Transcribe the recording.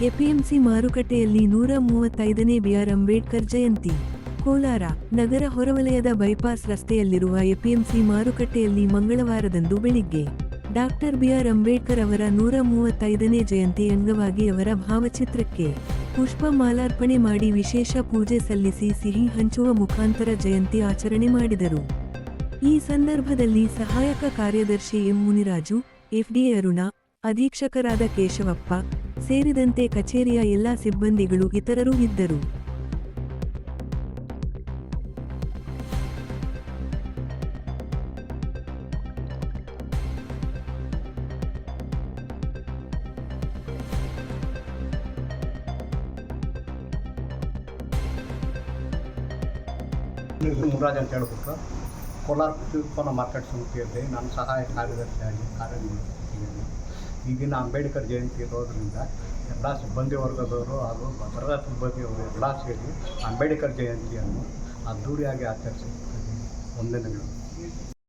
APMC ಮಾರುಕಟ್ಟೆಯಲ್ಲಿ 135ನೇ B R Ambedkar Jayanti. Kolar ನಗರ ಹೊರವಲಯದ bypass ರಸ್ತೆಯಲ್ಲಿರುವ ಎಪಿಎಂಸಿ ಮಾರುಕಟ್ಟೆಯಲ್ಲಿ ಮಂಗಳವಾರದಂದು ಬೆಳಿಗ್ಗೆ ಡಾಕ್ಟರ್ ಬಿಆರ್ ಅಂಬೇಡ್ಕರ್ ಅವರ 135ನೇ ಜಯಂತಿ ಅಂಗವಾಗಿ ಅವರ ಭಾವಚಿತ್ರಕ್ಕೆ ಪುಷ್ಪ ಮಾಲಾರ್ಪಣೆ ಮಾಡಿ ವಿಶೇಷ ಪೂಜೆ ಸಲ್ಲಿಸಿ ಸಿಹಿ ಹಂಚುವ ಮುಖಾಂತರ ಜಯಂತಿ ಆಚರಣೆ ಮಾಡಿದರು. ಈ ಸಂದರ್ಭದಲ್ಲಿ ಸಹಾಯಕ ಕಾರ್ಯದರ್ಶಿ ಎಂ ಮುನಿರಾಜು, ಎಫ್ಡಿಎ ಅರುಣ, ಅಧೀಕ್ಷಕರಾದ ಕೇಶವಪ್ಪ ಸೇರಿದಂತೆ ಕಚೇರಿಯ ಎಲ್ಲಾ ಸಿಬ್ಬಂದಿಗಳು ಇತರರು ಇದ್ದರು. ಮುರಾಜ್ ಅಂತ ಹೇಳ್ಬಿಟ್ಟು ಕೋಲಾರ ಕೃಷಿ ಉತ್ಪನ್ನ ಮಾರ್ಕೆಟ್ ಸಮಿತಿಯಲ್ಲಿ ನಾನು ಸಹಾಯಕ ಕಾರ್ಯದರ್ಶಿಯಾಗಿ ಕಾರ್ಯನಿರ್ವಹಿಸುತ್ತಿದ್ದೇನೆ. ಈಗಿನ ಅಂಬೇಡ್ಕರ್ ಜಯಂತಿ ಇರೋದರಿಂದ ಎಲ್ಲ ಸಿಬ್ಬಂದಿ ವರ್ಗದವರು ಹಾಗೂ ಭದ್ರತಾ ಸಿಬ್ಬಂದಿಯವರು ಎಲ್ಲ ಸೇರಿ ಅಂಬೇಡ್ಕರ್ ಜಯಂತಿಯನ್ನು ಅದ್ದೂರಿಯಾಗಿ ಆಚರಿಸುತ್ತದೆ. ವಂದನೆಗಳು.